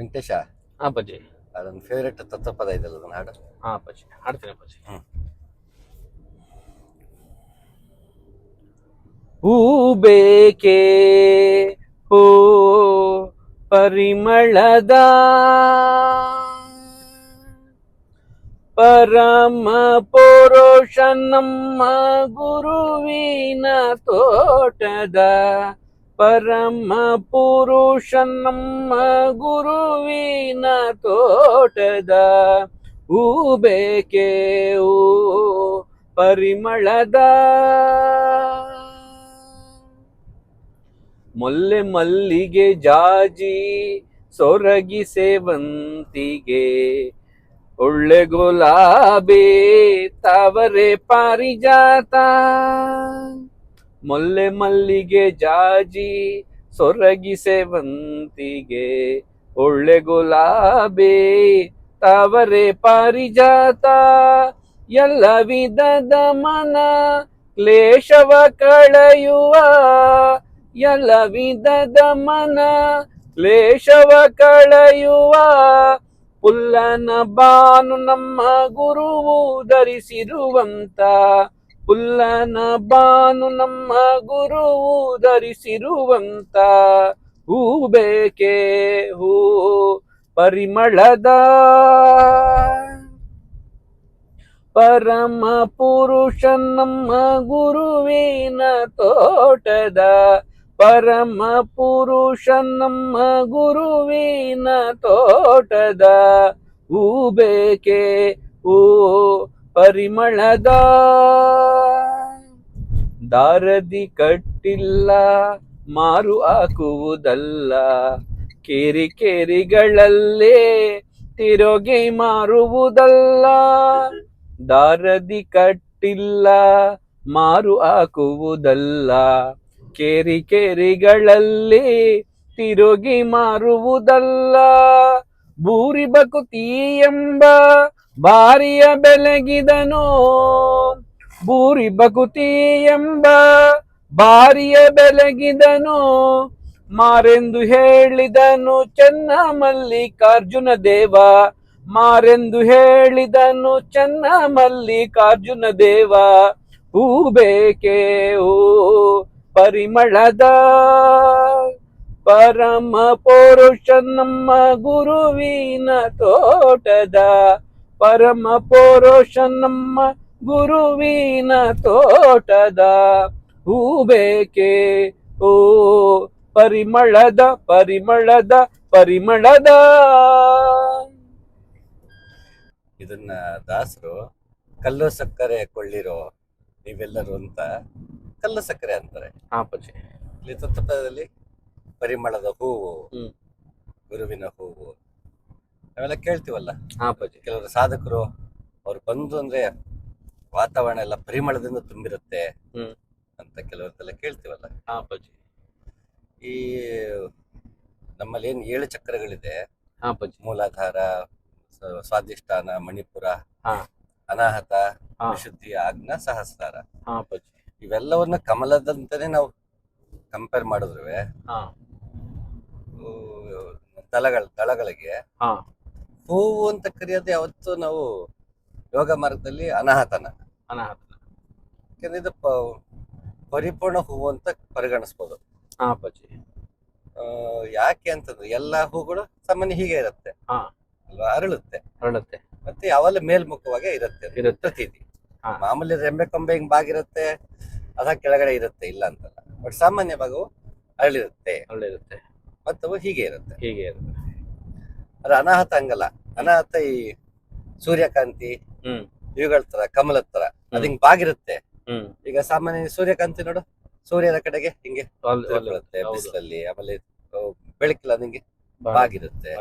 ವೆಂಕಟೇಶ, ಹಾ ಅಪ್ಪಾಜಿ. ಅದೊಂದು ಫೇವ್ರೆಟ್ ತತ್ವಪದ ಇದೆಯಲ್ಲ, ಅದನ್ನ ಹಾಡು. ಹಾ ಅಪ್ಪಾಜಿ, ಹಾಡ್ತೀನಿ ಅಪ್ಪಾಜಿ. ಹೂ ಬೇಕೆ ಹೋ ಪರಿಮಳದ ಪರಮ ಪುರುಷ ನಮ್ಮ ಗುರುವಿನ ತೋಟದ ಪರಮ ಪುರುಷ ನಮ್ಮ ಗುರುವಿನ ತೋಟದ ಹೂ ಬೇಕೆ ಹೂ ಪರಿಮಳದ ಮೊಲ್ಲೆ ಮಲ್ಲಿಗೆ ಜಾಜಿ ಸೊರಗಿ ಸೇವಂತಿಗೆ ಒಳ್ಳೆ ಗುಲಾಬಿ ತಾವರೆ ಪಾರಿಜಾತ ಮೊಲ್ಲೆ ಮಲ್ಲಿಗೆ ಜಾಜಿ ಸೊರಗಿ ಸೇವಂತಿಗೆ ಒಳ್ಳೆ ಗುಲಾಬಿ ತಾವರೆ ಪಾರಿಜಾತ ಎಲ್ಲ ವಿಧದ ಮನ ಕ್ಲೇಶವ ಕಳೆಯುವ ಎಲ್ಲ ವಿಧದ ಮನ ಕ್ಲೇಶವ ಕಳೆಯುವ ಪುಲ್ಲನ ಬಾನು ನಮ್ಮ ಗುರುವು ಧರಿಸಿರುವಂತ ಪುಲ್ಲನ ಬಾನು ನಮ್ಮ ಗುರುವು ಧರಿಸಿರುವಂತ ಹೂ ಬೇಕೆ ಹೂ ಪರಿಮಳದ ಪರಮ ಪುರುಷ ನಮ್ಮ ಗುರುವಿನ ತೋಟದ ಪರಮ ಪುರುಷ ನಮ್ಮ ಗುರುವಿನ ತೋಟದ ಹೂ ಬೇಕೆ ಹೂ ಪರಿಮಳದ ದಾರದಿ ಕಟ್ಟಿಲ್ಲ ಮಾರು ಹಾಕುವುದಲ್ಲ ಕೇರಿ ಕೇರಿಗಳಲ್ಲೇ ತಿರುಗಿ ಮಾರುವುದಲ್ಲ ದಾರದಿ ಕಟ್ಟಿಲ್ಲ ಮಾರು ಹಾಕುವುದಲ್ಲ ಕೇರಿ ಕೇರಿಗಳಲ್ಲಿ ತಿರುಗಿ ಮಾರುವುದಲ್ಲ ಬೂರಿ ಬಕುತಿ ಎಂಬ ಬಾರಿಯ ಬೆಳಗಿದನು ಬೂರಿ ಬಕುತಿ ಎಂಬ ಬಾರಿಯ ಬೆಳಗಿದನು ಮಾರೆಂದು ಹೇಳಿದನು ಚೆನ್ನ ಮಲ್ಲಿಕಾರ್ಜುನ ದೇವ ಮಾರೆಂದು ಹೇಳಿದನು ಚೆನ್ನ ಮಲ್ಲಿಕಾರ್ಜುನ ದೇವ ಹೂ ಬೇಕೆ ಹೂ ಪರಿಮಳದ ಪರಮ ಪುರುಷ ನಮ್ಮ ಗುರುವಿನ ತೋಟದ ಪರಮ ಪುರುಷ ನಮ್ಮ ಗುರುವಿನ ತೋಟದ ಹೂ ಬೇಕೆ ಹೂ ಪರಿಮಳದ ಪರಿಮಳದ ಪರಿಮಳದ. ಇದನ್ನ ದಾಸರು ಕಲ್ಲು ಸಕ್ಕರೆ ಕೊಳ್ಳಿರೋ ನೀವೆಲ್ಲರೂ ಅಂತ ಕಲ್ಲು ಸಕ್ಕರೆ ಅಂತಾರೆ. ಇಲ್ಲಿ ತತ್ವಪದದಲ್ಲಿ ಪರಿಮಳದ ಹೂವು, ಗುರುವಿನ ಹೂವು ನಾವೆಲ್ಲ ಕೇಳ್ತೀವಲ್ಲ. ಕೆಲವರು ಸಾಧಕರು ಅವ್ರು ಬಂದು ಅಂದ್ರೆ ವಾತಾವರಣ ಎಲ್ಲ ಪರಿಮಳದಿಂದ ತುಂಬಿರುತ್ತೆ ಅಂತ ಕೆಲವರ್ದೆಲ್ಲ ಕೇಳ್ತೀವಲ್ಲ. ಈ ನಮ್ಮಲ್ಲಿ ಏನ್ 7 ಚಕ್ರಗಳಿದೆ, ಮೂಲಾಧಾರ, ಸ್ವಾಧಿಷ್ಠಾನ, ಮಣಿಪುರ, ಅನಾಹತ, ವಿಶುದ್ಧಿ, ಆಜ್ಞಾ, ಸಹಸ್ರಾರ. ಇವೆಲ್ಲವನ್ನ ಕಮಲದಂತಾನೆ ನಾವು ಕಂಪೇರ್ ಮಾಡಿದ್ರು ದಳಗಳಿಗೆ ಹೂವು ಅಂತ ಕರೆಯೋದು ಯಾವತ್ತು ನಾವು ಯೋಗ ಮಾರ್ಗದಲ್ಲಿ ಅನಾಹತನ. ಯಾಕಂದ್ರೆ ಇದು ಪರಿಪೂರ್ಣ ಹೂವು ಅಂತ ಪರಿಗಣಿಸ್ಬೋದು. ಯಾಕೆ ಅಂತಂದ್ರೆ ಎಲ್ಲಾ ಹೂಗಳು ಸಾಮಾನ್ಯ ಹೀಗೆ ಇರುತ್ತೆ ಅಲ್ವಾ, ಅರಳುತ್ತೆ ಮತ್ತೆ ಯಾವಲ್ಲ ಮೇಲ್ಮುಖವಾಗಿ ಇರುತ್ತೆ ಪ್ರತೀತಿ. ಮಾಮೂಲಿ ರೆಂಬೆ ಕೊಂಬೆ ಹಿಂಗ್ ಬಾಗಿರುತ್ತೆ, ಅದ ಕೆಳಗಡೆ ಇರುತ್ತೆ, ಇಲ್ಲ ಅಂತಲ್ಲ. ಬಟ್ ಸಾಮಾನ್ಯ ಭಾಗವು ಅರಳಿರುತ್ತೆ ಮತ್ತು ಹೀಗೆ ಇರುತ್ತೆ. ಅದು ಅನಾಹತ ಹಂಗಲ್ಲ. ಅನಾಹತ ಈ ಸೂರ್ಯಕಾಂತಿ ಇವುಗಳ ತರ, ಕಮಲದ ತರ ಅದು ಹಿಂಗ್ ಬಾಗಿರುತ್ತೆ. ಈಗ ಸಾಮಾನ್ಯ ಸೂರ್ಯಕಾಂತಿ ನೋಡು, ಸೂರ್ಯನ ಕಡೆಗೆ ಹಿಂಗೆ ಬಿಸಿಲಲ್ಲಿ, ಆಮೇಲೆ ಬೆಳಕಿಲ್ಲ ನಿಂಗೆ ಬಾಗಿರುತ್ತೆ.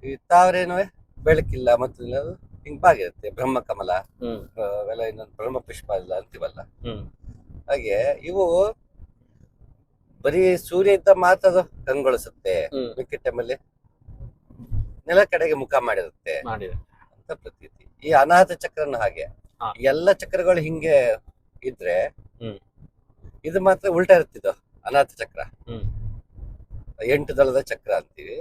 ಈ ತಾವರೇನು ಬೆಳಕಿಲ್ಲ ಮತ್ತು ಹಿಂಗ್ ಬಾಗಿರುತ್ತೆ. ಬ್ರಹ್ಮ ಕಮಲ ಅವೆಲ್ಲ ಇನ್ನೊಂದು ಬ್ರಹ್ಮ ಪುಷ್ಪ ಇಲ್ಲ ಅಂತೀವಲ್ಲ, ಹಾಗೆ ಇವು ಬರೀ ಸೂರ್ಯ ಇದ್ದ ಮಾತ್ರ ಅದು ಕಂಗೊಳಿಸುತ್ತೆ, ಮಿಕ್ಕಿದ ಟೈಮಲ್ಲಿ ನೆಲ ಕಡೆಗೆ ಮುಖ ಮಾಡಿರುತ್ತೆ ಅಂತ ಪ್ರತೀತಿ. ಈ ಅನಾಹತ ಚಕ್ರನು ಹಾಗೆ. ಎಲ್ಲ ಚಕ್ರಗಳು ಹಿಂಗೆ ಇದ್ರೆ ಇದು ಮಾತ್ರ ಉಲ್ಟಾ ಇರ್ತಿದ್ದು. ಅನಾಥ ಚಕ್ರ 8 ದಳದ ಚಕ್ರ ಅಂತೀವಿ.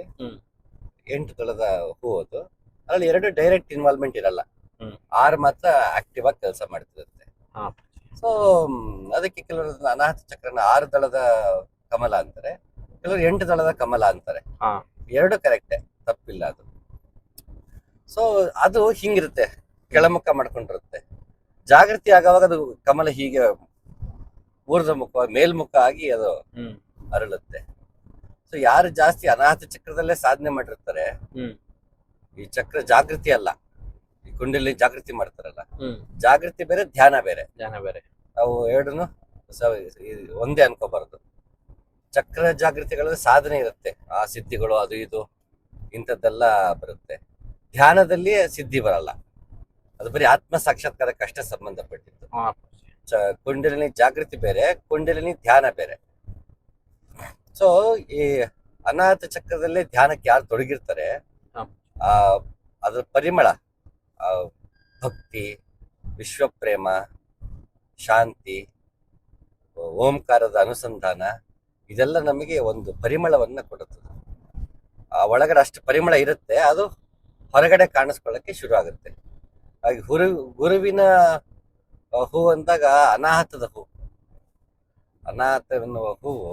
8 ದಳದ ಹೂ ಅದು. ಅದ್ರಲ್ಲಿ 2 ಡೈರೆಕ್ಟ್ ಇನ್ವಾಲ್ವ್ಮೆಂಟ್ ಇರಲ್ಲ, ಹ್ಮ್. 6 ಮಾತ್ರ ಆಕ್ಟಿವ್ ಆಗಿ ಕೆಲಸ ಮಾಡ್ತಿರುತ್ತೆ. ಹಾ. ಸೊ ಅದಕ್ಕೆ ಕೆಲವರು ಅನಾಹತ ಚಕ್ರನ 6 ದಳದ ಕಮಲ ಅಂತಾರೆ, ಕೆಲವರು 8 ದಳದ ಕಮಲ ಅಂತಾರೆ. ಹಾ. 2 ಕರೆಕ್ಟೇ, ತಪ್ಪಿಲ್ಲ ಅದು. ಸೊ ಅದು ಹಿಂಗಿರುತ್ತೆ, ಕೆಳಮುಖ ಮಾಡ್ಕೊಂಡಿರುತ್ತೆ. ಜಾಗೃತಿ ಆಗುವಾಗ ಅದು ಕಮಲ ಹೀಗೆ ಊರ್ಧ್ವ ಮುಖ ಮೇಲ್ಮುಖ ಆಗಿ ಅದು ಹ್ಮ್. ಅರಳುತ್ತೆ. ಸೊ ಯಾರು ಜಾಸ್ತಿ ಅನಾಹತ ಚಕ್ರದಲ್ಲೇ ಸಾಧನೆ ಮಾಡಿರ್ತಾರೆ, ಹ್ಮ್. ಈ ಚಕ್ರ ಜಾಗೃತಿ ಅಲ್ಲ, ಈ ಕುಂಡಲಿ ಜಾಗೃತಿ ಮಾಡ್ತಾರಲ್ಲ, ಹ್ಮ್. ಜಾಗೃತಿ ಬೇರೆ ಧ್ಯಾನ ಬೇರೆ. ಧ್ಯಾನ ಬೇರೆ. ಅವು ಎರಡನ್ನು ಒಂದೇ ಅನ್ಕೋಬಾರದು. ಚಕ್ರ ಜಾಗೃತಿಗಳಲ್ಲಿ ಸಾಧನೆ ಇರುತ್ತೆ, ಆ ಸಿದ್ಧಿಗಳು ಅದು ಇದು ಇಂಥದ್ದೆಲ್ಲ ಬರುತ್ತೆ. ಧ್ಯಾನದಲ್ಲಿ ಸಿದ್ಧಿ ಬರಲ್ಲ, ಅದು ಬರೀ ಆತ್ಮ ಸಾಕ್ಷಾತ್ಕಾರಕ್ಕೆ ಅಷ್ಟೇ ಸಂಬಂಧಪಟ್ಟಿದ್ದು. ಹಾ. ಕುಂಡಲಿನಿ ಜಾಗೃತಿ ಬೇರೆ, ಕುಂಡಲಿನಿ ಧ್ಯಾನ ಬೇರೆ. ಸೊ ಈ ಅನಾಹತ ಚಕ್ರದಲ್ಲೇ ಧ್ಯಾನಕ್ಕೆ ಯಾರು ತೊಡಗಿರ್ತಾರೆ, ಹಾ. ಅದ್ರ ಪರಿಮಳ, ಭಕ್ತಿ, ವಿಶ್ವಪ್ರೇಮ, ಶಾಂತಿ, ಓಂಕಾರದ ಅನುಸಂಧಾನ, ಇದೆಲ್ಲ ನಮಗೆ ಒಂದು ಪರಿಮಳವನ್ನ ಕೊಡುತ್ತದೆ. ಆ ಒಳಗಡೆ ಅಷ್ಟು ಪರಿಮಳ ಇರುತ್ತೆ, ಅದು ಹೊರಗಡೆ ಕಾಣಿಸ್ಕೊಳ್ಳಕ್ಕೆ ಶುರು ಆಗುತ್ತೆ. ಹಾಗೆ ಗುರುವಿನ ಹೂ ಅಂದಾಗ ಅನಾಹತದ ಹೂ, ಅನಾಹತ ಎನ್ನುವ ಹೂವು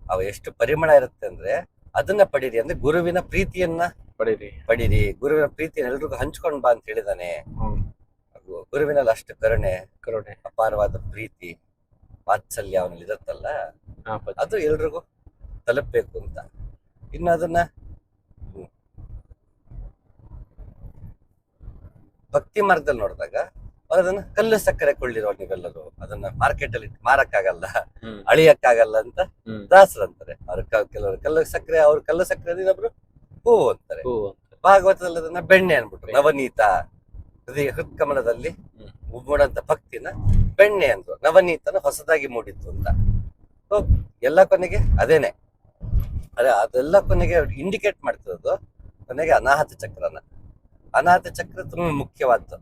ಅವು ಎಷ್ಟು ಪರಿಮಳ ಇರುತ್ತೆ ಅಂದ್ರೆ ಅದನ್ನ ಪಡೀರಿ, ಅಂದ್ರೆ ಗುರುವಿನ ಪ್ರೀತಿಯನ್ನ ಪಡೀರಿ. ಗುರುವಿನ ಪ್ರೀತಿಯನ್ನು ಎಲ್ರಿಗೂ ಹಂಚ್ಕೊಂಡ್ ಬಾ ಅಂತ ಹೇಳಿದಾನೆ. ಗುರುವಿನಲ್ಲಿ ಅಷ್ಟು ಕರುಣೆ, ಅಪಾರವಾದ ಪ್ರೀತಿ, ವಾತ್ಸಲ್ಯ ಅವನಲ್ಲಿ ಇರುತ್ತಲ್ಲ, ಅದು ಎಲ್ರಿಗೂ ತಲುಪಬೇಕು ಅಂತ. ಇನ್ನು ಅದನ್ನ ಭಕ್ತಿ ಮಾರ್ಗದಲ್ಲಿ ನೋಡಿದಾಗ ಅದನ್ನ ಕಲ್ಲು ಸಕ್ಕರೆ ಕೊಳ್ಳಿರೋ ನೀವೆಲ್ಲರೂ ಅದನ್ನ ಮಾರ್ಕೆಟ್ ಅಲ್ಲಿ ಮಾರಕ್ಕಾಗಲ್ಲ, ಅಳಿಯಕ್ಕಾಗಲ್ಲ ಅಂತ ದಾಸರಂತಾರೆ. ಅವ್ರ ಕೆಲವರು ಕಲ್ಲು ಸಕ್ಕರೆ, ಅವ್ರ ಕಲ್ಲು ಸಕ್ಕರೆ, ಇನ್ನೊಬ್ರು ಹೂವು ಅಂತಾರೆ. ಭಾಗವತದಲ್ಲಿ ಅದನ್ನ ಬೆಣ್ಣೆ ಅನ್ಬಿಟ್ರು. ನವನೀತ, ಹೃತ್ಕಮಲದಲ್ಲಿ ಮೂಡಂತ ಭಕ್ತಿನ ಬೆಣ್ಣೆ ಅಂದ್ರು, ನವನೀತನ ಹೊಸದಾಗಿ ಮೂಡಿತ್ತು ಅಂತ. ಸೊ ಎಲ್ಲ ಕೊನೆಗೆ ಅದೇನೆ, ಅದೆಲ್ಲ ಕೊನೆಗೆ ಇಂಡಿಕೇಟ್ ಮಾಡ್ತಿರೋದು ಕೊನೆಗೆ ಅನಾಹತ ಚಕ್ರನ. ಅನಾಹತ ಚಕ್ರ ತುಂಬಾ ಮುಖ್ಯವಾದ್ದು,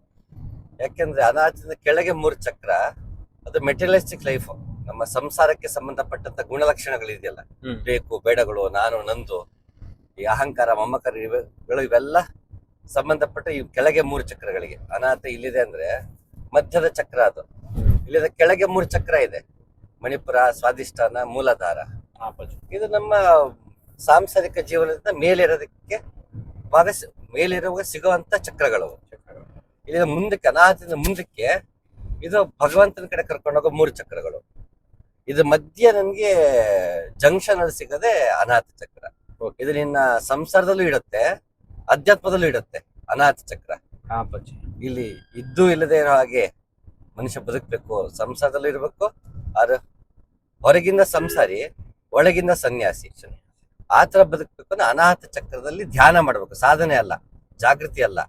ಯಾಕೆಂದ್ರೆ ಅನಾಹತದ ಕೆಳಗೆ 3 ಚಕ್ರ ಅದು ಮೆಟೀರಿಯಲಿಸ್ಟಿಕ್ ಲೈಫ್, ನಮ್ಮ ಸಂಸಾರಕ್ಕೆ ಸಂಬಂಧಪಟ್ಟಂತ ಗುಣಲಕ್ಷಣಗಳಿದೆಯಲ್ಲ, ಬೇಕು ಬೇಡಗಳು, ನಾನು ನಂದು, ಈ ಅಹಂಕಾರ ಮಮಕಾರ ಇವೆಲ್ಲ ಸಂಬಂಧಪಟ್ಟ ಈ ಕೆಳಗೆ 3 ಚಕ್ರಗಳಿಗೆ. ಅನಾಹತ ಇಲ್ಲಿದೆ ಅಂದ್ರೆ ಮಧ್ಯದ ಚಕ್ರ, ಅದು ಇಲ್ಲಿದೆ. ಕೆಳಗೆ 3 ಚಕ್ರ ಇದೆ, ಮಣಿಪುರ, ಸ್ವಾಧಿಷ್ಠಾನ, ಮೂಲಾಧಾರ. ಇದು ನಮ್ಮ ಸಾಂಸಾರಿಕ ಜೀವನದಿಂದ ಮೇಲಿರೋದಕ್ಕೆ ಮೇಲಿರುವ ಸಿಗುವಂತ ಚಕ್ರಗಳು. ಇಲ್ಲಿ ಮುಂದಕ್ಕೆ, ಅನಾಹತದಿಂದ ಮುಂದಕ್ಕೆ ಇದು ಭಗವಂತನ ಕಡೆ ಕರ್ಕೊಂಡೋಗೋ 3 ಚಕ್ರಗಳು. ಇದು ಮಧ್ಯ ನನ್ಗೆ ಜಂಕ್ಷನ್ ಅಲ್ಲಿ ಸಿಗದೆ ಅನಾಹತ ಚಕ್ರ. ಇದು ನಿನ್ನ ಸಂಸಾರದಲ್ಲೂ ಇಡುತ್ತೆ, ಅಧ್ಯಾತ್ಮದಲ್ಲೂ ಇಡುತ್ತೆ ಅನಾಹತ ಚಕ್ರ. ಇಲ್ಲಿ ಇದ್ದು ಇಲ್ಲದೆ ಇರೋ ಹಾಗೆ ಮನುಷ್ಯ ಬದುಕ್ಬೇಕು, ಸಂಸಾರದಲ್ಲೂ ಇರ್ಬೇಕು, ಆದ್ರೆ ಹೊರಗಿಂದ ಸಂಸಾರಿ, ಒಳಗಿಂದ ಸನ್ಯಾಸಿ, ಆತರ ಬದುಕ್ಬೇಕು ಅಂದ್ರೆ ಅನಾಹತ ಚಕ್ರದಲ್ಲಿ ಧ್ಯಾನ ಮಾಡ್ಬೇಕು. ಸಾಧನೆ ಅಲ್ಲ, ಜಾಗೃತಿ ಅಲ್ಲ,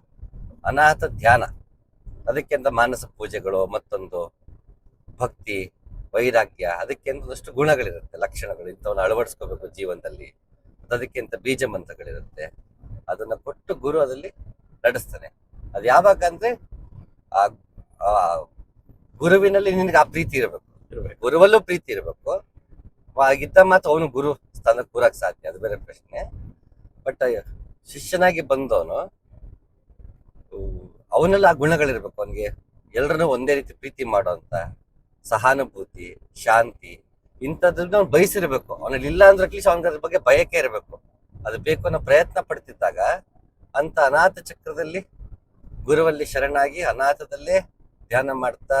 ಅನಾಹತ ಧ್ಯಾನ. ಅದಕ್ಕೆಂತ ಮಾನಸ ಪೂಜೆಗಳು, ಮತ್ತೊಂದು ಭಕ್ತಿ, ವೈರಾಗ್ಯ, ಅದಕ್ಕೆಂತ ಒಂದಷ್ಟು ಗುಣಗಳಿರುತ್ತೆ, ಲಕ್ಷಣಗಳು, ಇಂಥವನ್ನ ಅಳವಡಿಸ್ಕೋಬೇಕು ಜೀವನದಲ್ಲಿ. ಅದಕ್ಕಿಂತ ಬೀಜ ಮಂತ್ರಗಳಿರುತ್ತೆ, ಅದನ್ನ ಕೊಟ್ಟು ಗುರು ಅದಲ್ಲಿ ನಡೆಸ್ತಾನೆ. ಅದು ಯಾವಾಗ ಅಂದ್ರೆ ಆ ಗುರುವಿನಲ್ಲಿ ನಿನಗೆ ಆ ಪ್ರೀತಿ ಇರಬೇಕು, ಗುರುವಲ್ಲೂ ಪ್ರೀತಿ ಇರಬೇಕು. ಆಗಿದ್ದ ಮಾತ್ರ ಅವನು ಗುರು ಸ್ಥಾನಕ್ಕೆ ಕೂರಕ್ ಸಾಧ್ಯ, ಅದು ಬೇರೆ ಪ್ರಶ್ನೆ. ಬಟ್ ಶಿಷ್ಯನಾಗಿ ಬಂದವನು ಅವನೆಲ್ಲ ಆ ಗುಣಗಳಿರ್ಬೇಕು. ಅವನಿಗೆ ಎಲ್ರನ್ನೂ ಒಂದೇ ರೀತಿ ಪ್ರೀತಿ ಮಾಡೋಂತ ಸಹಾನುಭೂತಿ, ಶಾಂತಿ, ಇಂಥದ್ದನ್ನ ಅವ್ನು ಬಯಸಿರ್ಬೇಕು. ಅವನಲ್ಲಿ ಇಲ್ಲ ಅಂದ್ರೆ ಅಟ್ಲೀಸ್ಟ್ ಅವನ ಬಗ್ಗೆ ಬಯಕೆ ಇರಬೇಕು. ಅದು ಬೇಕು ಅನ್ನೋ ಪ್ರಯತ್ನ ಪಡ್ತಿದ್ದಾಗ ಅಂತ ಅನಾಥ ಚಕ್ರದಲ್ಲಿ ಗುರುವಲ್ಲಿ ಶರಣಾಗಿ ಅನಾಥದಲ್ಲೇ ಧ್ಯಾನ ಮಾಡ್ತಾ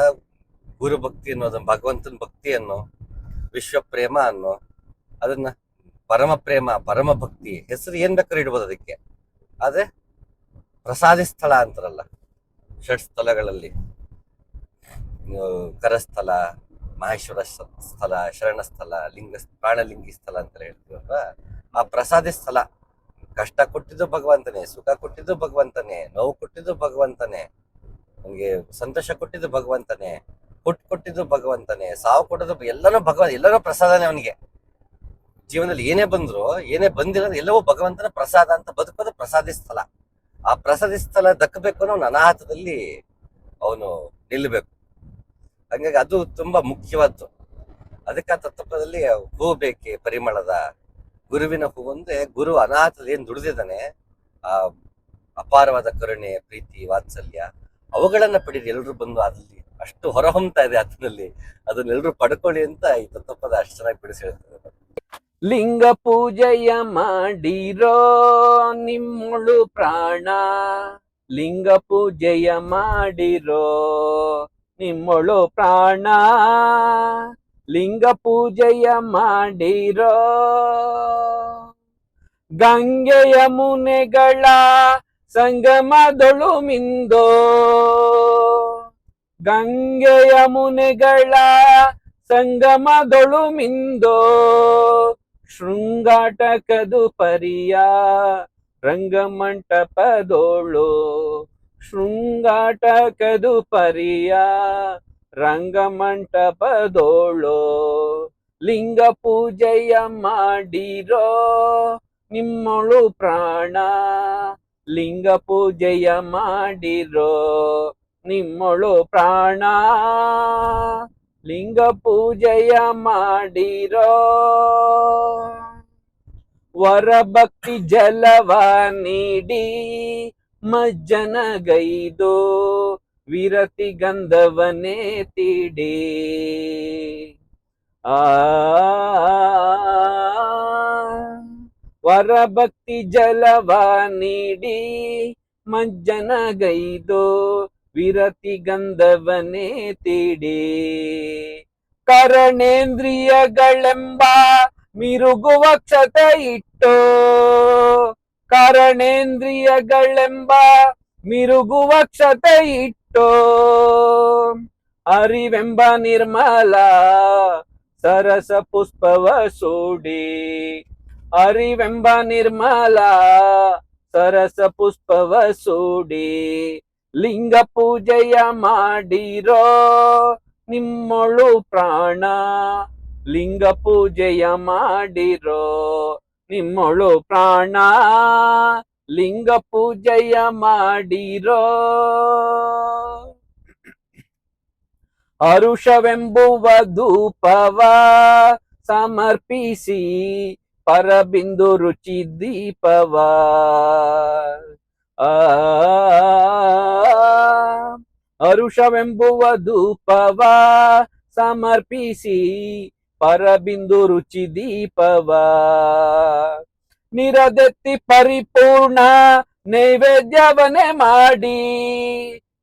ಗುರು ಭಕ್ತಿ ಅನ್ನೋದು, ಭಗವಂತನ ಭಕ್ತಿ ಅನ್ನೋ, ವಿಶ್ವ ಪ್ರೇಮ ಅನ್ನೋ, ಅದನ್ನ ಪರಮ ಪ್ರೇಮ, ಪರಮ ಭಕ್ತಿ, ಹೆಸರು ಏನ್ ಬೇಕಾದ್ರೂ ಇಡ್ಬೋದು ಅದಕ್ಕೆ. ಆದ್ರೆ ಪ್ರಸಾದಿ ಸ್ಥಳ ಅಂತಾರಲ್ಲ, ಷಟ್ ಸ್ಥಳಗಳಲ್ಲಿ ಕರಸ್ಥಲ, ಮಹೇಶ್ವರ ಸ್ಥಳ, ಶರಣ ಸ್ಥಳ, ಪ್ರಾಣಲಿಂಗಿ ಸ್ಥಳ ಅಂತ ಹೇಳ್ತೀವಲ್ವ, ಆ ಪ್ರಸಾದಿ ಸ್ಥಳ. ಕಷ್ಟ ಕೊಟ್ಟಿದ್ದು ಭಗವಂತನೇ, ಸುಖ ಕೊಟ್ಟಿದ್ದು ಭಗವಂತನೇ, ನೋವು ಕೊಟ್ಟಿದ್ದು ಭಗವಂತನೇ, ನನ್ಗೆ ಸಂತೋಷ ಕೊಟ್ಟಿದ್ದು ಭಗವಂತನೇ, ಕೊಟ್ಟಿದ್ದು ಭಗವಂತನೇ, ಸಾವು ಕೊಟ್ಟದ್ದು ಎಲ್ಲನೂ ಎಲ್ಲನೂ ಪ್ರಸಾದನೇ ಅವನಿಗೆ. ಜೀವನದಲ್ಲಿ ಏನೇ ಬಂದ್ರು, ಏನೇ ಬಂದಿರೋದು ಎಲ್ಲವೂ ಭಗವಂತನ ಪ್ರಸಾದ ಅಂತ ಬದುಕೋದು ಪ್ರಸಾದಿ ಸ್ಥಳ. ಆ ಪ್ರಸಾದಿ ಸ್ಥಳ ದಕ್ಕಬೇಕು ಅನ್ನೋ ಅವನು ಅನಾಹತದಲ್ಲಿ ಅವನು ನಿಲ್ಲಬೇಕು. ಹಂಗಾಗಿ ಅದು ತುಂಬಾ ಮುಖ್ಯವಾದ್ದು. ಅದಕ್ಕೆ ಆ ತತ್ವದಲ್ಲಿ ಹೂ ಬೇಕೆ ಪರಿಮಳದ, ಗುರುವಿನ ಹೂ ಅಂದ್ರೆ ಗುರು ಅನಾಹತದಲ್ಲಿ ಏನ್ ದುಡಿದಿದ್ದಾನೆ ಆ ಅಪಾರವಾದ ಕರುಣೆ, ಪ್ರೀತಿ, ವಾತ್ಸಲ್ಯ ಅವುಗಳನ್ನ ಪಡೀರಿ. ಎಲ್ರು ಬಂದು ಅಲ್ಲಿ ಅಷ್ಟು ಹೊರಹೊಮ್ತಾ ಇದೆ ಆತನಲ್ಲಿ, ಅದನ್ನೆಲ್ಲರೂ ಪಡ್ಕೊಳ್ಳಿ ಅಂತ ಈ ತತ್ವಪದ ಅಷ್ಟು ಚೆನ್ನಾಗಿ ಬಿಡಿಸಿ ಹೇಳ್ತಾರೆ. ಲಿಂಗ ಪೂಜೆಯ ಮಾಡಿರೋ ನಿಮ್ಮೊಳು ಪ್ರಾಣ, ಲಿಂಗ ಪೂಜೆಯ ಮಾಡಿರೋ ನಿಮ್ಮೊಳು ಪ್ರಾಣ, ಲಿಂಗ ಪೂಜೆಯ ಮಾಡಿರೋ. ಗಂಗೆಯ ಮುನೆಗಳ ಸಂಗಮದೊಳು ಮಿಂದೋ, ಗಂಗೆಯ ಮುನೆಗಳ ಸಂಗಮದೊಳು ಮಿಂದೋ, ಶೃಂಗಾಟಕದು ಪರಿಯ ರಂಗಮಂಟಪದೋಳು, ಶೃಂಗಾಟಕದು ಪರಿಯ ರಂಗಮಂಟಪದೋಳು. ಲಿಂಗ ಪೂಜೆಯ ಮಾಡಿರೋ ನಿಮ್ಮೊಳು ಪ್ರಾಣ, ಲಿಂಗ ಪೂಜೆಯ ಮಾಡಿರೋ ನಿಮ್ಮೊಳು ಪ್ರಾಣ, ಲಿಂಗ ಪೂಜೆಯ ಮಾಡಿರೋ. ವರಭಕ್ತಿ ಜಲವ ನೀಡಿ ಮಜ್ಜನಗೈದು, ವಿರತಿ ಗಂಧವನೇ ತೀಡಿ. ವರಭಕ್ತಿ ಜಲವ ನೀಡಿ ಮಜ್ಜನಗೈದು, ವಿರತಿ ಗಂಧವನೇ ತೀಡಿ. ಕರಣೇಂದ್ರಿಯಗಳೆಂಬ ಮಿರುಗುವ ಕ್ಷತ ಇಟ್ಟು, ಕರಣೇಂದ್ರಿಯಗಳೆಂಬ ಮಿರುಗುವ ಕ್ಷತ ಇಟ್ಟು, ಅರಿವೆಂಬ ನಿರ್ಮಲ ಸರಸ ಪುಷ್ಪವ ಸೂಡಿ, ಅರಿವೆಂಬ ನಿರ್ಮಲ ಸರಸ ಪುಷ್ಪವ ಸೂಡಿ. ಲಿಂಗ ಪೂಜೆಯ ಮಾಡಿರೋ ನಿಮ್ಮೊಳು ಪ್ರಾಣ, ಲಿಂಗ ಪೂಜೆಯ ಮಾಡಿರೋ ನಿಮ್ಮೊಳು ಪ್ರಾಣ, ಲಿಂಗ ಪೂಜೆಯ ಮಾಡಿರೋ. ಹರುಷವೆಂಬುವ ಧೂಪವ ಸಮರ್ಪಿಸಿ, ಪರಬಿಂದು ರುಚಿ ದೀಪವ. ಹರುಷವೆಂಬುವ ಧೂಪವ ಸಮರ್ಪಿಸಿ, ಪರಬಿಂದು ರುಚಿ ದೀಪವ. ನಿರದೆತ್ತಿ ಪರಿಪೂರ್ಣ ನೈವೇದ್ಯವನ್ನೇ ಮಾಡಿ,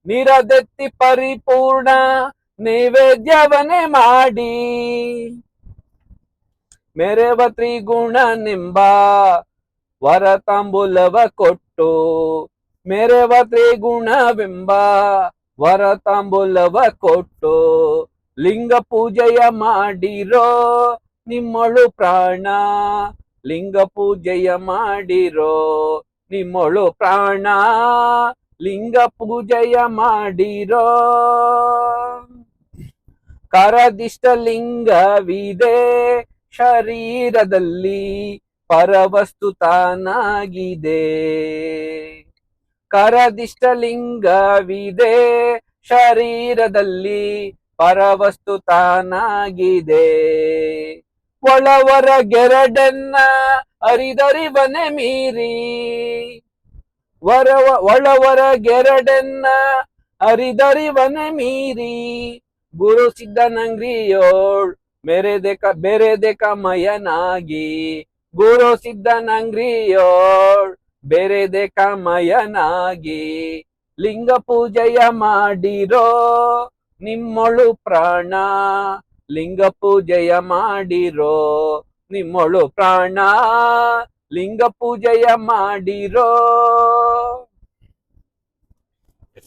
ನಿರದೆತ್ತಿ ಪರಿಪೂರ್ಣ ನೈವೇದ್ಯವನ್ನೇ ಮಾಡಿ. ಮೆರೆವ ತ್ರಿಗುಣನೆಂಬ ವರ ತಾಂಬೂಲವ ಕೊಟ್ಟು, ಮೆರೆವ ತ್ರಿಗುಣವೆಂಬ ವರ ತಾಂಬೂಲವ ಕೊಟ್ಟು. ಲಿಂಗ ಪೂಜೆಯ ಮಾಡಿರೋ ನಿಮ್ಮೊಳು ಪ್ರಾಣ, ಲಿಂಗ ಪೂಜೆಯ ಮಾಡಿರೋ ನಿಮ್ಮೊಳು ಪ್ರಾಣ, ಲಿಂಗ ಪೂಜೆಯ ಮಾಡಿರೋ. ಕರದಿಷ್ಟ ಲಿಂಗವಿದೆ ಶರೀರದಲ್ಲಿ, ಪರವಸ್ತು ತಾನಾಗಿದೆ. ಕರದಿಷ್ಟ ಲಿಂಗವಿದೆ ಶರೀರದಲ್ಲಿ, ಪರವಸ್ತು ತಾನಾಗಿದೆ. ಒಳವರ ಗೆರಡನ್ನ ಅರಿದರಿವನೆ ಮೀರಿ, ಒಳವರ ಗೆರಡನ್ನ ಅರಿದರಿವನೆ ಮೀರಿ. ಗುರು ಸಿದ್ಧನಂಗ್ರಿಯೋಳ್ ಬೆರೆದೆ ಕಮಯನಾಗಿ, ಗುರು ಸಿದ್ಧನಂಗ್ರಿಯೋಳ್ ಬೆರೆದೆ ಕಮಯನಾಗಿ. ಲಿಂಗ ಪೂಜೆಯ ಮಾಡಿರೋ ನಿಮ್ಮೊಳು ಪ್ರಾಣ, ಲಿಂಗ ಪೂಜೆಯ ಮಾಡಿರೋ ನಿಮ್ಮೊಳು ಪ್ರಾಣ, ಲಿಂಗ ಪೂಜೆಯ ಮಾಡಿರೋ.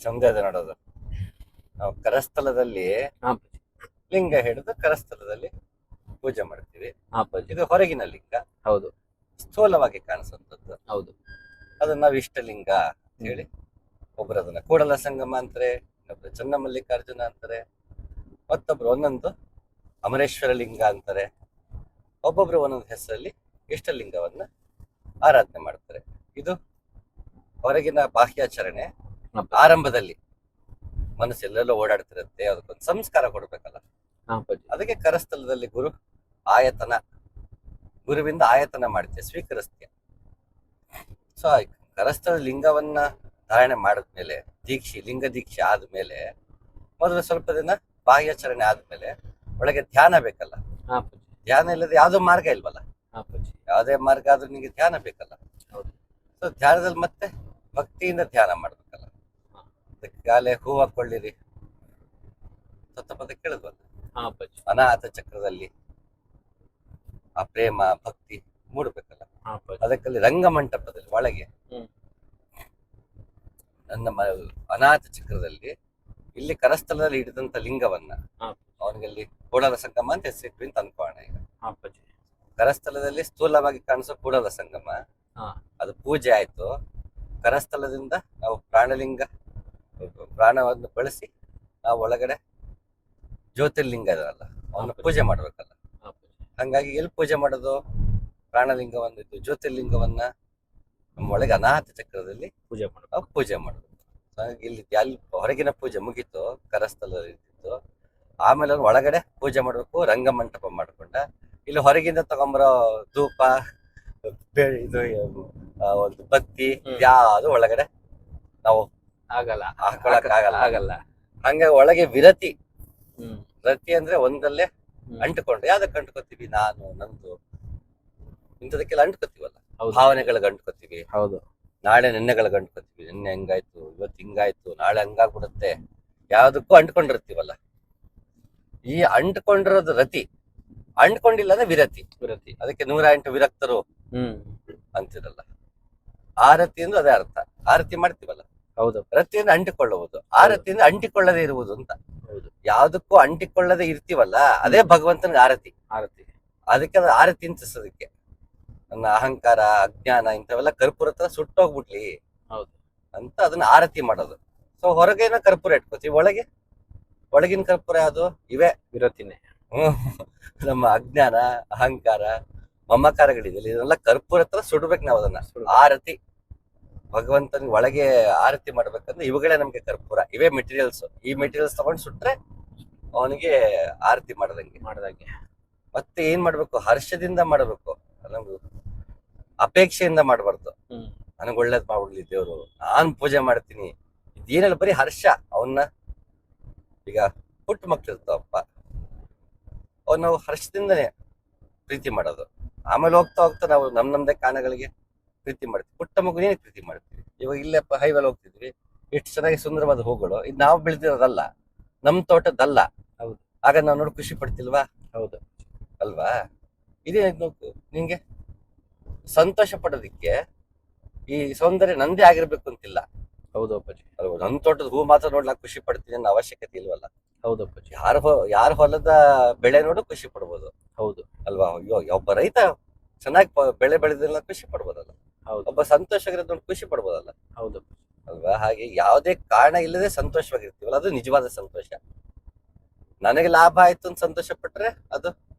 ಚಂದ ಇದೆ ನೋಡೋದು. ನಾವು ಕರಸ್ಥಲದಲ್ಲಿ ಲಿಂಗ ಹಿಡಿದು ಕರಸ್ಥಲದಲ್ಲಿ ಪೂಜೆ ಮಾಡ್ತೀವಿ. ಇದು ಹೊರಗಿನ ಲಿಂಗ. ಹೌದು. ಸ್ಥೂಲವಾಗಿ ಕಾಣಿಸುವಂತದ್ದು. ಹೌದು. ಅದನ್ನ ನಾವು ಇಷ್ಟಲಿಂಗ ಅಂತ ಹೇಳಿ, ಒಬ್ರು ಅದನ್ನ ಕೂಡಲ ಸಂಗಮ ಅಂತಾರೆ, ಇನ್ನೊಬ್ರು ಚನ್ನಮಲ್ಲಿಕಾರ್ಜುನ ಅಂತಾರೆ, ಮತ್ತೊಬ್ರು ಒಂದೊಂದು ಅಮರೇಶ್ವರ ಲಿಂಗ ಅಂತಾರೆ. ಒಬ್ಬೊಬ್ರು ಒಂದೊಂದು ಹೆಸರಲ್ಲಿ ಇಷ್ಟಲಿಂಗವನ್ನ ಆರಾಧನೆ ಮಾಡ್ತಾರೆ. ಇದು ಹೊರಗಿನ ಬಾಹ್ಯಾಚರಣೆ. ಆರಂಭದಲ್ಲಿ ಮನಸ್ಸೆಲ್ಲೆಲ್ಲೋ ಓಡಾಡ್ತಿರುತ್ತೆ, ಅದಕ್ಕೊಂದು ಸಂಸ್ಕಾರ ಕೊಡ್ಬೇಕಲ್ಲ. ಅದಕ್ಕೆ ಕರಸ್ಥಲದಲ್ಲಿ ಗುರು ಆಯತನ, ಗುರುವಿಂದ ಆಯತನ ಮಾಡ್ತೀಯ, ಸ್ವೀಕರಿಸ್ತೀಯ. ಸೊ ಕರಸ್ಥಳ ಲಿಂಗವನ್ನ ಧಾರಣೆ ಮಾಡಿದ್ಮೇಲೆ ಲಿಂಗ ದೀಕ್ಷೆ ಆದ್ಮೇಲೆ ಮೊದಲು ಸ್ವಲ್ಪ ದಿನ ಬಾಹ್ಯಾಚರಣೆ ಆದ್ಮೇಲೆ ಒಳಗೆ ಧ್ಯಾನ ಬೇಕಲ್ಲ. ಹಾ ಅಪ್ಪಾಜಿ. ಧ್ಯಾನ ಇಲ್ಲದೆ ಯಾವ್ದೋ ಮಾರ್ಗ ಇಲ್ವಲ್ಲ. ಹಾ ಅಪ್ಪಾಜಿ. ಯಾವುದೇ ಮಾರ್ಗ ಆದ್ರೂ ನಿಮಗೆ ಧ್ಯಾನ ಬೇಕಲ್ಲ. ಹೌದು. ಸೊ ಧ್ಯಾನದಲ್ಲಿ ಮತ್ತೆ ಭಕ್ತಿಯಿಂದ ಧ್ಯಾನ ಮಾಡ್ಬೇಕಲ್ಲ. ಹಾ. ಅದಕ್ಕೆ ಹೂ ಹಾಕೊಳ್ಳಿರಿ ಪದ ಕೇಳಿದ್ವಲ್ಲ. ಹಾ ಅಪ್ಪಾಜಿ. ಅನಾಥ ಚಕ್ರದಲ್ಲಿ ಆ ಪ್ರೇಮ ಭಕ್ತಿ ಮೂಡಬೇಕಲ್ಲ. ಹಾ ಅಪ್ಪಾಜಿ. ಅದಕ್ಕಲ್ಲಿ ರಂಗಮಂಟಪದಲ್ಲಿ ಒಳಗೆ ಹ್ಮ್. ನನ್ನ ಅನಾಥ ಚಕ್ರದಲ್ಲಿ ಇಲ್ಲಿ ಕರಸ್ಥಳದಲ್ಲಿ ಹಿಡಿದಂತ ಲಿಂಗವನ್ನ ಹಾ. ಅವನಿಗಲ್ಲಿ ಕೂಡಲ ಸಂಗಮ ಅಂತ ಹೆಸರಿಟ್ವಿ ಅಂತ ಅನ್ಕೋಣ. ಈಗ ಹಾ ಅಪ್ಪಾಜಿ. ಕರಸ್ಥಳದಲ್ಲಿ ಸ್ಥೂಲವಾಗಿ ಕಾಣಿಸೋ ಕೂಡಲ ಸಂಗಮ, ಹಾ. ಅದು ಪೂಜೆ ಆಯ್ತು. ಕರಸ್ಥಳದಿಂದ ನಾವು ಪ್ರಾಣವನ್ನು ಬಳಸಿ ನಾವು ಒಳಗಡೆ ಜ್ಯೋತಿರ್ಲಿಂಗ ಇದಲ್ಲ ಅವನ್ನ ಪೂಜೆ ಮಾಡ್ಬೇಕಲ್ಲ. ಹಾ ಅಪ್ಪಾಜಿ. ಹಂಗಾಗಿ ಎಲ್ಲಿ ಪೂಜೆ ಮಾಡೋದು? ಪ್ರಾಣಲಿಂಗವನ್ನು ಜ್ಯೋತಿರ್ಲಿಂಗವನ್ನ ನಮ್ಮ ಒಳಗೆ ಅನಾಥ ಚಕ್ರದಲ್ಲಿ ಪೂಜೆ ಮಾಡೋದು. ನಾವು ಪೂಜೆ ಮಾಡೋದು. ಹಾಗಾಗಿ ಇಲ್ಲಿ ಅಲ್ಲಿ ಹೊರಗಿನ ಪೂಜೆ ಮುಗೀತು, ಕರಸ್ಥಳದಲ್ಲಿ ಇದ್ದಿತ್ತು. ಆಮೇಲೆ ಅವ್ನು ಒಳಗಡೆ ಪೂಜೆ ಮಾಡ್ಬೇಕು, ರಂಗಮಂಟಪ ಮಾಡ್ಕೊಂಡ. ಇಲ್ಲಿ ಹೊರಗಿಂದ ತಗೊಂಬರೋ ಧೂಪ ಇದು ಒಂದು ಭಕ್ತಿ ಯಾವುದು ಒಳಗಡೆ ನಾವು ಆಗಲ್ಲ, ಹಾಕೊಳಕ್ ಆಗಲ್ಲ. ಹಂಗಾಗಿ ಒಳಗೆ ವಿರತಿ. ಹ್ಮ್. ರತಿ ಅಂದ್ರೆ ಒಂದಲ್ಲೇ ಅಂಟುಕೊಂಡು ಯಾವ್ದಕ್ಕೆ ಅಂಟ್ಕೋತೀವಿ? ನಾನು ನಂದು ಇಂಥದಕ್ಕೆಲ್ಲ ಅಂಟ್ಕೋತೀವಲ್ಲ. ಹೌದು. ಭಾವನೆಗಳಿಗೆ ಅಂಟ್ಕೋತೀವಿ. ಹೌದು. ನಾಳೆ ನೆನ್ನೆಗಳಿಗೆ ಅಂಟ್ಕೋತೀವಿ. ನಿನ್ನೆ ಹೆಂಗಾಯ್ತು, ಇವತ್ತು ಹಿಂಗಾಯ್ತು, ನಾಳೆ ಹಂಗಾಗ್ಬಿಡುತ್ತೆ, ಯಾವ್ದಕ್ಕೂ ಅಂಟ್ಕೊಂಡಿರ್ತೀವಲ್ಲ. ಈ ಅಂಟ್ಕೊಂಡಿರೋದು ರತಿ, ಅಂಟ್ಕೊಂಡಿಲ್ಲ ಅಂದ್ರೆ ವಿರತಿ. ವಿರತಿ. ಅದಕ್ಕೆ 108 ವಿರಕ್ತರು ಅಂತಿರಲ್ಲ. ಆರತಿ ಅಂದ್ರೆ ಅದೇ ಅರ್ಥ. ಆರತಿ ಮಾಡ್ತೀವಲ್ಲ. ಹೌದು. ರತಿಯಿಂದ ಅಂಟಿಕೊಳ್ಳುವುದು, ಆರತಿಯಿಂದ ಅಂಟಿಕೊಳ್ಳದೆ ಇರುವುದು ಅಂತ. ಹೌದು. ಯಾವ್ದಕ್ಕೂ ಅಂಟಿಕೊಳ್ಳದೆ ಇರ್ತೀವಲ್ಲ ಅದೇ ಭಗವಂತನಿಗೆ ಆರತಿ. ಆರತಿ. ಅದಕ್ಕೆ ಅದು ಆರತಿ ಅಂತಿಸೋದಕ್ಕೆ. ನನ್ನ ಅಹಂಕಾರ ಅಜ್ಞಾನ ಇಂಥವೆಲ್ಲ ಕರ್ಪೂರ ಹತ್ರ ಸುಟ್ಟೋಗ್ಬಿಡ್ಲಿ ಹೌದು ಅಂತ ಅದನ್ನ ಆರತಿ ಮಾಡೋದು. ಸೊ ಹೊರಗೇನ ಕರ್ಪೂರ ಇಟ್ಕೋತೀವಿ, ಒಳಗಿನ ಕರ್ಪೂರ ಯಾವುದು? ಇವೇ ವಿರತಿನೇ. ನಮ್ಮ ಅಜ್ಞಾನ ಅಹಂಕಾರ ಮಮಕಾರಗಳಿದೆಯಲ್ಲ, ಇದನ್ನೆಲ್ಲ ಕರ್ಪೂರ ಹತ್ರ ಸುಡ್ಬೇಕು ನಾವು. ಅದನ್ನ ಆರತಿ ಭಗವಂತನಿಗೆ ಒಳಗೆ ಆರತಿ ಮಾಡ್ಬೇಕಂದ್ರೆ ಇವುಗಳೇ ನಮ್ಗೆ ಕರ್ಪೂರ. ಇವೇ ಮೆಟೀರಿಯಲ್ಸ್. ಈ ಮೆಟೀರಿಯಲ್ಸ್ ತಗೊಂಡು ಸುಟ್ರೆ ಅವನಿಗೆ ಆರತಿ ಮಾಡ್ದಂಗೆ. ಮತ್ತೆ ಏನ್ ಮಾಡ್ಬೇಕು? ಹರ್ಷದಿಂದ ಮಾಡ್ಬೇಕು. ನಮ್ಗೆ ಅಪೇಕ್ಷೆಯಿಂದ ಮಾಡ್ಬಾರ್ದು. ನನಗ್ ಒಳ್ಳೇದ್ ಮಾಡ್ಬಿಡ್ಲಿ ದೇವ್ರು, ನಾನ್ ಪೂಜೆ ಮಾಡ್ತೀನಿ, ಇದೇನಲ್ಲ ಬರೀ ಹರ್ಷ. ಅವನ್ನ ಈಗ ಪುಟ್ಟ ಮಕ್ಳು ಇರ್ತಾವಪ್ಪ, ಅವ್ರು ನಾವು ಹರ್ಷದಿಂದನೇ ಪ್ರೀತಿ ಮಾಡೋದು. ಆಮೇಲೆ ಹೋಗ್ತಾ ಹೋಗ್ತಾ ನಾವು ನಮ್ದೇ ಕಾರಣಗಳಿಗೆ ಪ್ರೀತಿ ಮಾಡ್ತೀವಿ. ಪುಟ್ಟ ಮಗುನೇ ಪ್ರೀತಿ ಮಾಡ್ತೀವಿ. ಇವಾಗ ಇಲ್ಲಪ್ಪ ಹೈವೇಲ್ ಹೋಗ್ತಿದ್ವಿ, ಎಷ್ಟು ಚೆನ್ನಾಗಿ ಸುಂದರವಾದ ಹೂಗಳು, ಇದು ನಾವು ಬೆಳೆದಿರೋದಲ್ಲ, ನಮ್ ತೋಟದಲ್ಲ. ಹೌದು. ಆಗ ನಾವು ನೋಡಿ ಖುಷಿ ಪಡ್ತಿಲ್ವಾ? ಹೌದು ಅಲ್ವಾ? ಇದೇ ನಿಂಗೆ ಸಂತೋಷ ಪಡೋದಿಕ್ಕೆ ಈ ಸೌಂದರ್ಯ ನಂದೇ ಆಗಿರ್ಬೇಕು ಅಂತಿಲ್ಲ. ಹೌದು ಅಪ್ಪಾಜಿ. ಅಲ್ವಾ? ನಮ್ ತೋಟದ ಹೂ ಮಾತ್ರ ನೋಡ್ಲಾಕ್ ಖುಷಿ ಪಡ್ತೀನಿ ಅನ್ನೋ ಅವಶ್ಯಕತೆ ಇಲ್ವಲ್ಲ. ಹೌದು ಅಪ್ಪಾಜಿ. ಯಾರ ಹೊಲದ ಬೆಳೆ ನೋಡು ಖುಷಿ ಪಡ್ಬೋದು. ಹೌದು ಅಲ್ವಾ? ಅಯ್ಯೋ ಒಬ್ಬ ರೈತ ಚೆನ್ನಾಗಿ ಬೆಳೆ ಬೆಳೆದಿಲ್ಲ ಖುಷಿ ಪಡ್ಬೋದಲ್ಲ. ಹೌದು. ಒಬ್ಬ ಸಂತೋಷವಾಗಿರೋದ್ ನೋಡಿ ಖುಷಿ ಪಡ್ಬೋದಲ್ಲ. ಹೌದು ಅಲ್ವಾ? ಹಾಗೆ ಯಾವುದೇ ಕಾರಣ ಇಲ್ಲದೆ ಸಂತೋಷವಾಗಿರ್ತೀವಲ್ಲ, ಅದು ನಿಜವಾದ ಸಂತೋಷ. ನನಗೆ ಲಾಭ ಆಯ್ತು ಅಂತ ಸಂತೋಷ ಪಟ್ರೆ ಅದು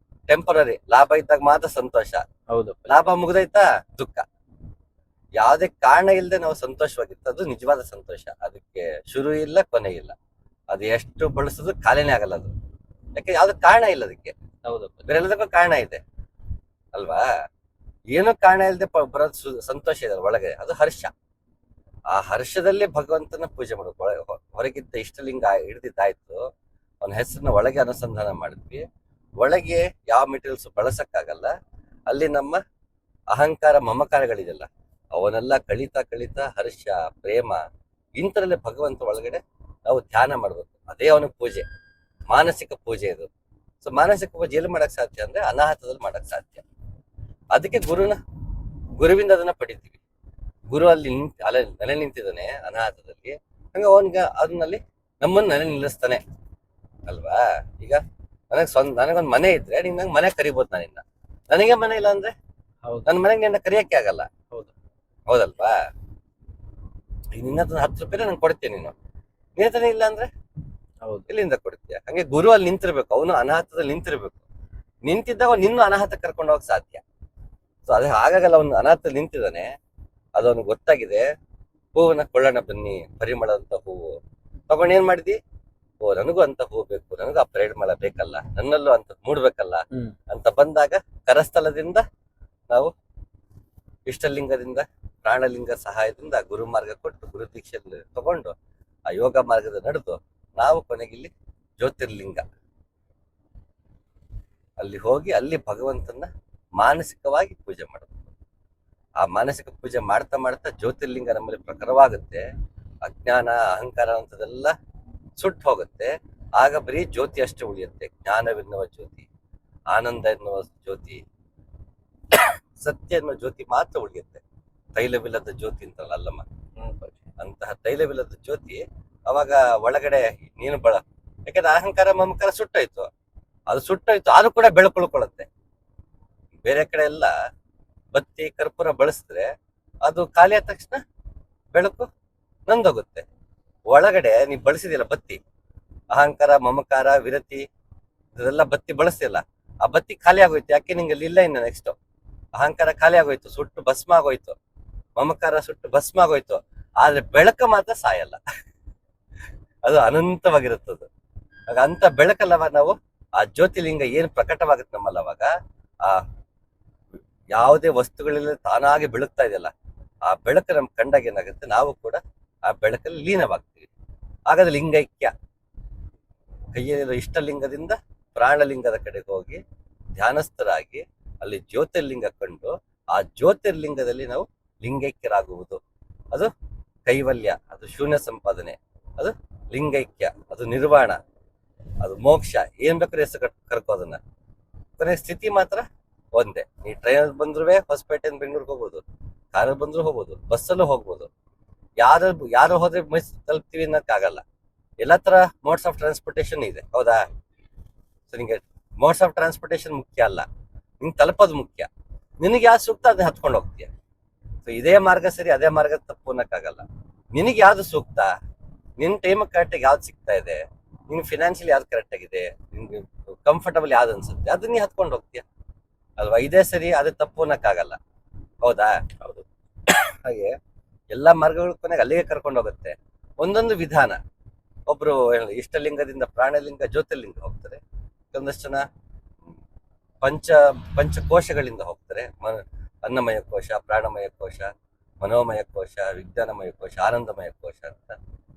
ಟೆಂಪರರಿ. ಲಾಭ ಇದ್ದಾಗ ಮಾತ್ರ ಸಂತೋಷ. ಹೌದು. ಲಾಭ ಮುಗ್ದೈತಾ ದುಃಖ. ಯಾವುದೇ ಕಾರಣ ಇಲ್ಲದೆ ನಾವು ಸಂತೋಷವಾಗಿರ್ತ ಅದು ನಿಜವಾದ ಸಂತೋಷ. ಅದಕ್ಕೆ ಶುರು ಇಲ್ಲ ಕೊನೆ ಇಲ್ಲ. ಅದು ಎಷ್ಟು ಬಳಸಿದ್ರು ಖಾಲಿನೇ ಆಗಲ್ಲ ಅದು. ಯಾಕೆ? ಯಾವ್ದು ಕಾರಣ ಇಲ್ಲ ಅದಕ್ಕೆ. ಹೌದು. ಬೇರೆಲ್ಲದಕ್ಕೂ ಕಾರಣ ಇದೆ ಅಲ್ವಾ? ಏನೋ ಕಾರಣ ಇಲ್ಲದೆ ಬರೋದು ಸಂತೋಷ ಇದೆ ಒಳಗೆ, ಅದು ಹರ್ಷ. ಆ ಹರ್ಷದಲ್ಲೇ ಭಗವಂತನ ಪೂಜೆ ಮಾಡ್ಬೇಕು. ಹೊರಗಿದ್ದ ಇಷ್ಟಲಿಂಗ ಹಿಡ್ದಿದ್ದಾಯ್ತು, ಅವನ ಹೆಸರನ್ನ ಒಳಗೆ ಅನುಸಂಧಾನ ಮಾಡಿದ್ವಿ. ಒಳಗೆ ಯಾವ ಮೆಟೀರಿಯಲ್ಸ್ ಬಳಸಕ್ಕಾಗಲ್ಲ. ಅಲ್ಲಿ ನಮ್ಮ ಅಹಂಕಾರ ಮಮಕಾರಗಳಿದೆಲ್ಲ ಅವನ್ನೆಲ್ಲ ಕಳಿತಾ ಹರ್ಷ ಪ್ರೇಮ ಇಂಥರಲ್ಲೇ ಭಗವಂತ ಒಳಗಡೆ ನಾವು ಧ್ಯಾನ ಮಾಡ್ಬೇಕು. ಅದೇ ಅವನ ಪೂಜೆ, ಮಾನಸಿಕ ಪೂಜೆ ಇದು. ಸೊ ಮಾನಸಿಕ ಪೂಜೆ ಎಲ್ಲಿ ಮಾಡಕ್ ಸಾಧ್ಯ ಅಂದ್ರೆ ಅನಾಹತದಲ್ಲಿ ಮಾಡಕ್ ಸಾಧ್ಯ. ಅದಕ್ಕೆ ಗುರುವಿಂದ ಅದನ್ನ ಪಡಿತೀವಿ. ಗುರು ಅಲ್ಲಿ ನೆಲೆ ನಿಂತಿದ್ದಾನೆ ಅನಾಹತದಲ್ಲಿ, ಹಂಗ ಅವನ್ಗ ಅದನ್ನಲ್ಲಿ ನಮ್ಮನ್ನ ನೆಲೆ ನಿಲ್ಲಿಸ್ತಾನೆ ಅಲ್ವಾ? ಈಗ ನನಗೊಂದ್ ಮನೆ ಇದ್ರೆ ನೀನ್ ನಂಗೆ ಮನೆ ಕರಿಬೋದು. ನಾನಿನ್ನ ನನಗೆ ಮನೆ ಇಲ್ಲ ಅಂದ್ರೆ ನನ್ನ ಮನೆಗೆ ನಿನ್ನ ಕರಿಯಕ್ಕೆ ಆಗಲ್ಲ. ಹೌದಲ್ವಾ? ಈಗ ನಿನ್ನ 10 ರೂಪಾಯಿ ನಂಗೆ ಕೊಡ್ತೀಯ, ನೀನು ನಿನ್ನತನೇ ಇಲ್ಲ ಅಂದ್ರೆ ಎಲ್ಲಿಂದ ಕೊಡ್ತೀಯ? ಹಂಗೆ ಗುರು ಅಲ್ಲಿ ನಿಂತಿರ್ಬೇಕು, ಅವನು ಅನಾಹತದಲ್ಲಿ ನಿಂತಿರ್ಬೇಕು. ನಿಂತಿದ್ದಾಗ ನಿನ್ನೂ ಅನಾಹತ ಕರ್ಕೊಂಡು ಹೋಗಕ್ ಸಾಧ್ಯ. ಸೊ ಅದೇ ಹಾಗಾಗಲ್ಲ. ಅವನು ಅನಾಹತದಲ್ಲಿ ನಿಂತಿದ್ದಾನೆ, ಅದು ಅವನಿಗೆ ಗೊತ್ತಾಗಿದೆ. ಹೂವನ್ನ ಕೊಳ್ಳೋಣ ಬನ್ನಿ, ಪರಿಮಳ ಅಂತ ಹೂವು ತಗೊಂಡ್ ಏನ್ ಮಾಡಿದಿ? ಓ ನನಗೂ ಅಂತ ಹೂ ಬೇಕು, ನನಗೂ ಆ ಪರಿಮಳ ಬೇಕಲ್ಲ, ನನ್ನಲ್ಲೂ ಅಂತ ಮೂಡ್ಬೇಕಲ್ಲ ಅಂತ ಬಂದಾಗ ಕರಸ್ಥಳದಿಂದ ನಾವು ಇಷ್ಟಲಿಂಗದಿಂದ ಪ್ರಾಣಲಿಂಗ ಸಹಾಯದಿಂದ ಗುರು ಮಾರ್ಗ ಕೊಟ್ಟು ಗುರು ದೀಕ್ಷೆ ತಗೊಂಡು ಆ ಯೋಗ ಮಾರ್ಗದ ನಡೆದು ನಾವು ಕೊನೆಗಿಲ್ಲಿ ಜ್ಯೋತಿರ್ಲಿಂಗ ಅಲ್ಲಿ ಹೋಗಿ ಅಲ್ಲಿ ಭಗವಂತನ ಮಾನಸಿಕವಾಗಿ ಪೂಜೆ ಮಾಡಬೇಕು. ಆ ಮಾನಸಿಕ ಪೂಜೆ ಮಾಡ್ತಾ ಮಾಡ್ತಾ ಜ್ಯೋತಿರ್ಲಿಂಗ ನಮ್ಮಲ್ಲಿ ಪ್ರಖರವಾಗುತ್ತೆ. ಅಜ್ಞಾನ ಅಹಂಕಾರ ಅಂತದೆಲ್ಲ ಸುಟ್ಟು ಹೋಗುತ್ತೆ. ಆಗ ಬರೀ ಜ್ಯೋತಿ ಅಷ್ಟೇ ಉಳಿಯುತ್ತೆ. ಜ್ಞಾನವೆನ್ನುವ ಜ್ಯೋತಿ, ಆನಂದ ಎನ್ನುವ ಜ್ಯೋತಿ, ಸತ್ಯ ಎನ್ನುವ ಜ್ಯೋತಿ ಮಾತ್ರ ಉಳಿಯುತ್ತೆ. ತೈಲವಿಲ್ಲದ ಜ್ಯೋತಿ ಅಂತಲ್ಲ ಅಲ್ಲಮ್ಮ, ಅಂತಹ ತೈಲವಿಲ್ಲದ ಜ್ಯೋತಿ ಅವಾಗ ಒಳಗಡೆ ನೀನು ಯಾಕಂದ್ರೆ ಅಹಂಕಾರ ಮಮಕಾರ ಸುಟ್ಟೋಯ್ತು, ಅದು ಸುಟ್ಟೋಯ್ತು, ಆದ್ರೂ ಕೂಡ ಬೆಳಕೊಳ್ಕೊಳ್ಳುತ್ತೆ. ಬೇರೆ ಕಡೆ ಎಲ್ಲ ಬತ್ತಿ ಕರ್ಪೂರ ಬಳಸಿದ್ರೆ ಅದು ಖಾಲಿ ಆದ ತಕ್ಷಣ ಬೆಳಕು ನಂದೋಗುತ್ತೆ. ಒಳಗಡೆ ನೀವು ಬಳಸಿದಿಲ್ಲ ಬತ್ತಿ, ಅಹಂಕಾರ ಮಮಕಾರ ವಿರತಿ ಇದೆಲ್ಲ ಬತ್ತಿ ಬಳಸ್ತಿಲ್ಲ, ಆ ಬತ್ತಿ ಖಾಲಿ ಆಗೋಯ್ತು. ಯಾಕೆ ನಿಂಗೆ ಇಲ್ಲ ಇನ್ನು ನೆಕ್ಸ್ಟ್ ಅಹಂಕಾರ ಖಾಲಿ ಆಗೋಯ್ತು, ಸುಟ್ಟು ಭಸ್ಮ ಆಗೋಯ್ತು, ಮಮಕಾರ ಸುಟ್ಟು ಭಸ್ಮ ಆಗೋಯ್ತು. ಆದ್ರೆ ಬೆಳಕ ಮಾತ್ರ ಸಾಯಲ್ಲ, ಅದು ಅನಂತವಾಗಿರುತ್ತದು. ಆಗ ಅಂತ ಬೆಳಕಲ್ಲವ ನಾವು ಆ ಜ್ಯೋತಿಲಿಂಗ ಏನ್ ಪ್ರಕಟವಾಗುತ್ತೆ ನಮ್ಮಲ್ಲಿ, ಅವಾಗ ಆ ಯಾವುದೇ ವಸ್ತುಗಳಿಲ್ಲ ತಾನಾಗಿ ಬೆಳಗ್ತಾ ಇದೆಯಲ್ಲ, ಆ ಬೆಳಕು ನಮ್ ಕಂಡಾಗ ಏನಾಗುತ್ತೆ, ನಾವು ಕೂಡ ಆ ಬೆಳಕಲ್ಲಿ ಲೀನವಾಗ್ತೀವಿ. ಹಾಗಾದ್ರೆ ಲಿಂಗೈಕ್ಯ, ಕೈಯಲ್ಲಿರೋ ಇಷ್ಟಲಿಂಗದಿಂದ ಪ್ರಾಣಲಿಂಗದ ಕಡೆಗೆ ಹೋಗಿ ಧ್ಯಾನಸ್ಥರಾಗಿ ಅಲ್ಲಿ ಜ್ಯೋತಿರ್ಲಿಂಗ ಕಂಡು ಆ ಜ್ಯೋತಿರ್ಲಿಂಗದಲ್ಲಿ ನಾವು ಲಿಂಗೈಕ್ಯರಾಗುವುದು. ಅದು ಕೈವಲ್ಯ, ಅದು ಶೂನ್ಯ ಸಂಪಾದನೆ, ಅದು ಲಿಂಗೈಕ್ಯ, ಅದು ನಿರ್ವಾಣ, ಅದು ಮೋಕ್ಷ. ಏನ್ ಬೇಕಾದ್ರೆ ಹೆಸರು ಕರ್ಕೋದನ್ನ. ಕೊನೆ ಸ್ಥಿತಿ ಮಾತ್ರ ಒಂದೇ. ನೀ ಟ್ರೈನಲ್ಲಿ ಬಂದ್ರು ಹೊಸಪೇಟೆಯಿಂದ ಬೆಂಗಳೂರಿಗೆ ಹೋಗ್ಬೋದು, ಕಾರಲ್ಲಿ ಬಂದ್ರು ಹೋಗ್ಬೋದು, ಬಸ್ಸಲ್ಲೂ ಹೋಗ್ಬೋದು. ಯಾರು ಹೋದ್ರೆ ಮೈಸೂರು ತಲುಪ್ತೀವಿ ಅನ್ನೋಕ್ಕಾಗಲ್ಲ. ಎಲ್ಲ ತರ ಮೋಡ್ಸ್ ಆಫ್ ಟ್ರಾನ್ಸ್ಪೋರ್ಟೇಶನ್ ಇದೆ, ಹೌದಾ? ಸೊ ನಿಂಗೆ ಮೋಡ್ಸ್ ಆಫ್ ಟ್ರಾನ್ಸ್ಪೋರ್ಟೇಶನ್ ಮುಖ್ಯ ಅಲ್ಲ, ನಿಂಗೆ ತಲುಪೋದು ಮುಖ್ಯ. ನಿನಗೆ ಯಾವ್ದು ಸೂಕ್ತ ಅದನ್ನ ಹತ್ಕೊಂಡು ಹೋಗ್ತೀಯ. ಸೊ ಇದೇ ಮಾರ್ಗ ಸರಿ ಅದೇ ಮಾರ್ಗ ತಪ್ಪು ಅನ್ನಕ್ಕಾಗಲ್ಲ. ನಿನಗೆ ಯಾವ್ದು ಸೂಕ್ತ, ನಿನ್ ಟೈಮ್ ಕರೆಕ್ಟಾಗಿ ಯಾವ್ದು ಸಿಗ್ತಾ ಇದೆ, ನಿನ್ ಫಿನಾನ್ಷಿಯಲ್ ಯಾವ್ದು ಕರೆಕ್ಟ್ ಆಗಿದೆ, ನಿನ್ಗೆ ಕಂಫರ್ಟಬಲ್ ಯಾವ್ದು ಅನ್ಸುತ್ತೆ ಅದನ್ನ ನೀ ಹತ್ಕೊಂಡು ಹೋಗ್ತೀಯ ಅಲ್ವಾ? ಇದೇ ಸರಿ ಅದೇ ತಪ್ಪು ಅನ್ನಕ್ಕಾಗಲ್ಲ, ಹೌದಾ? ಹೌದು. ಹಾಗೆ ಎಲ್ಲಾ ಮಾರ್ಗಗಳ ಕೊನೆಗೆ ಅಲ್ಲಿಗೆ ಕರ್ಕೊಂಡು ಹೋಗುತ್ತೆ. ಒಂದೊಂದು ವಿಧಾನ. ಒಬ್ರು ಇಷ್ಟಲಿಂಗದಿಂದ ಪ್ರಾಣಲಿಂಗ ಜ್ಯೋತಿರ್ಲಿಂಗ ಹೋಗ್ತಾರೆ, ಒಂದಷ್ಟು ಜನ ಪಂಚಕೋಶಗಳಿಂದ ಹೋಗ್ತಾರೆ. ಅನ್ನಮಯ ಕೋಶ, ಪ್ರಾಣಮಯ ಕೋಶ, ಮನೋಮಯ ಕೋಶ, ವಿಜ್ಞಾನಮಯ ಕೋಶ, ಆನಂದಮಯ ಕೋಶ ಅಂತ.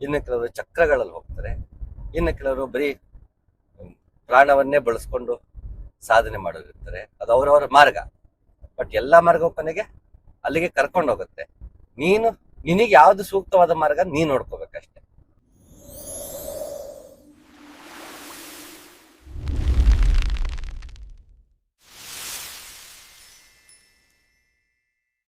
ಇನ್ನು ಕೆಲವರು ಚಕ್ರಗಳಲ್ಲಿ ಹೋಗ್ತಾರೆ, ಇನ್ನು ಕೆಲವರು ಬರೀ ಪ್ರಾಣವನ್ನೇ ಬಳಸ್ಕೊಂಡು ಸಾಧನೆ ಮಾಡೋದಿರ್ತಾರೆ. ಅದು ಅವರವರ ಮಾರ್ಗ. ಬಟ್ ಎಲ್ಲಾ ಮಾರ್ಗ ಕೊನೆಗೆ ಅಲ್ಲಿಗೆ ಕರ್ಕೊಂಡು ಹೋಗುತ್ತೆ. ನಿನಗೆ ಯಾವ್ದು ಸೂಕ್ತವಾದ ಮಾರ್ಗ ನೀನ್ ನೋಡ್ಕೋಬೇಕಷ್ಟೆ.